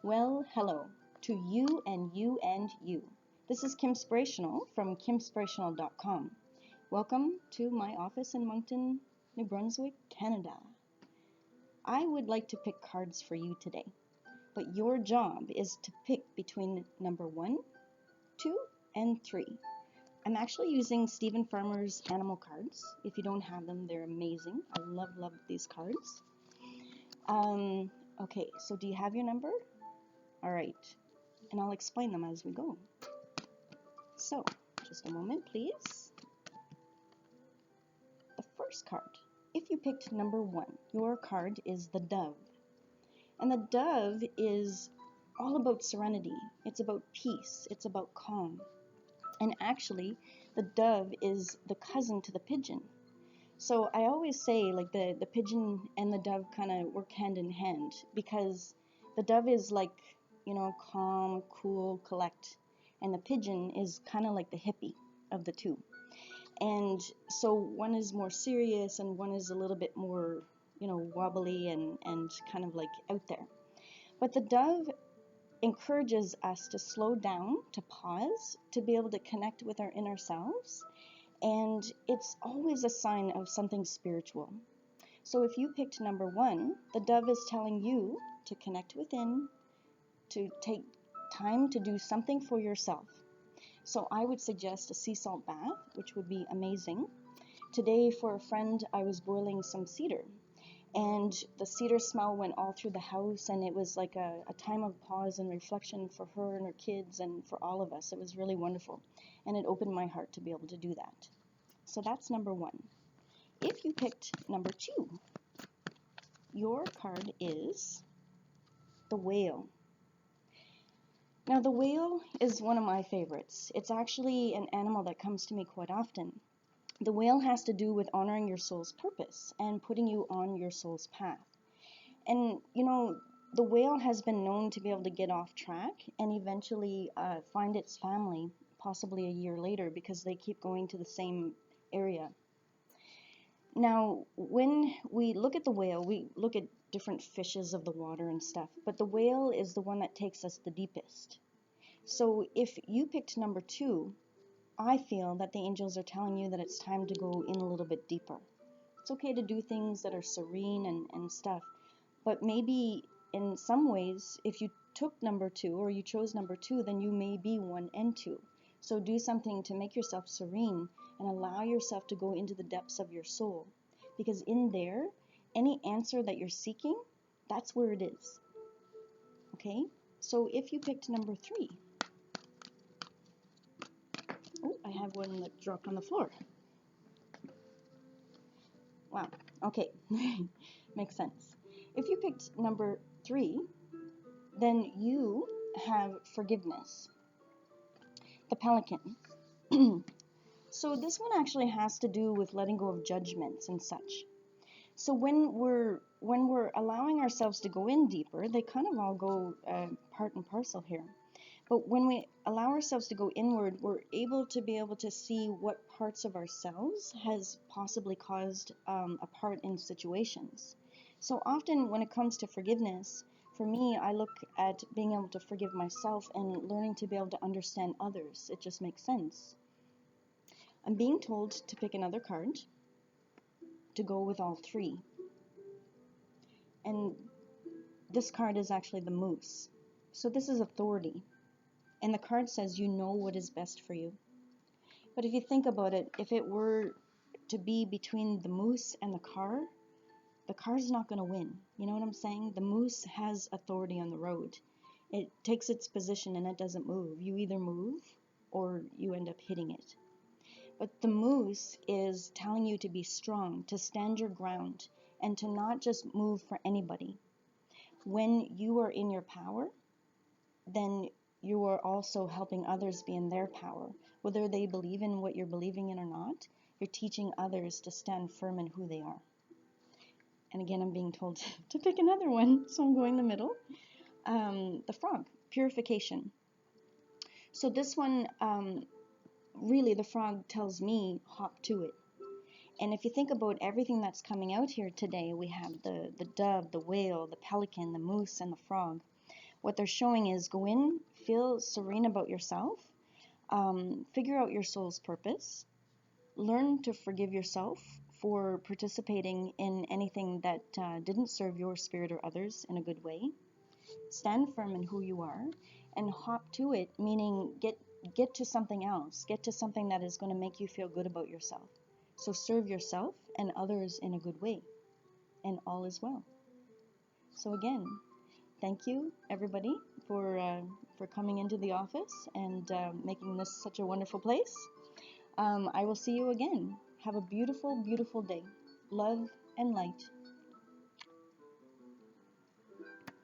Well, hello to you and you and you. This is Kimspirational from Kimspirational.com. Welcome to my office in Moncton, New Brunswick, Canada. I would like to pick cards for you today, but your job is to pick between number 1, 2, and 3. I'm actually using Stephen Farmer's animal cards. If you don't have them, they're amazing. I love these cards. Okay, so do you have your number? All right, and I'll explain them as we go. So, just a moment, please. The first card. If you picked number 1, your card is the dove. And the dove is all about serenity. It's about peace. It's about calm. And actually, the dove is the cousin to the pigeon. So I always say like the pigeon and the dove kind of work hand in hand because the dove is like, calm, cool, collect. And the pigeon is kind of like the hippie of the two. And so one is more serious and one is a little bit more, wobbly and kind of like out there. But the dove encourages us to slow down, to pause, to be able to connect with our inner selves. And it's always a sign of something spiritual. So if you picked number 1, the dove is telling you to connect within, to take time to do something for yourself. So I would suggest a sea salt bath, which would be amazing. Today for a friend, I was boiling some cedar, and the cedar smell went all through the house, and it was like a time of pause and reflection for her and her kids and for all of us. It was really wonderful, and it opened my heart to be able to do that. So that's number 1. If you picked number 2, your card is the whale. Now, the whale is one of my favorites. It's actually an animal that comes to me quite often. The whale has to do with honoring your soul's purpose and putting you on your soul's path. And, the whale has been known to be able to get off track and eventually find its family, possibly a year later, because they keep going to the same area. Now, when we look at the whale, we look at different fishes of the water and stuff, but the whale is the one that takes us the deepest. So if you picked number 2, I feel that the angels are telling you that it's time to go in a little bit deeper. It's okay to do things that are serene and stuff, but maybe in some ways, if you took number 2 or you chose number 2, then you may be 1 and 2. So do something to make yourself serene and allow yourself to go into the depths of your soul. Because in there, any answer that you're seeking, that's where it is. Okay? So if you picked number 3, oh, I have one that dropped on the floor. Wow. Okay. Makes sense. If you picked number 3, then you have forgiveness. The pelican. So this one actually has to do with letting go of judgments and such. So when we're allowing ourselves to go in deeper, they kind of all go part and parcel here. But when we allow ourselves to go inward, we're able to see what parts of ourselves has possibly caused a part in situations. So often when it comes to forgiveness, for me, I look at being able to forgive myself and learning to be able to understand others. It just makes sense. I'm being told to pick another card to go with all 3. And this card is actually the moose. So this is authority. And the card says you know what is best for you. But if you think about it, if it were to be between the moose and the car's not going to win. You know what I'm saying? The moose has authority on the road. It takes its position and it doesn't move. You either move or you end up hitting it. But the moose is telling you to be strong, to stand your ground, and to not just move for anybody. When you are in your power, then you are also helping others be in their power. Whether they believe in what you're believing in or not, you're teaching others to stand firm in who they are. And again, I'm being told to pick another one, so I'm going the middle. The frog, purification. So this one, really the frog tells me, hop to it. And if you think about everything that's coming out here today, we have the dove, the whale, the pelican, the moose, and the frog. What they're showing is go in, feel serene about yourself, figure out your soul's purpose, learn to forgive yourself for participating in anything that didn't serve your spirit or others in a good way. Stand firm in who you are and hop to it, meaning get to something else, get to something that is going to make you feel good about yourself. So serve yourself and others in a good way, and all is well. So again, thank you everybody for coming into the office and making this such a wonderful place. I will see you again. Have a beautiful, beautiful day. Love and light.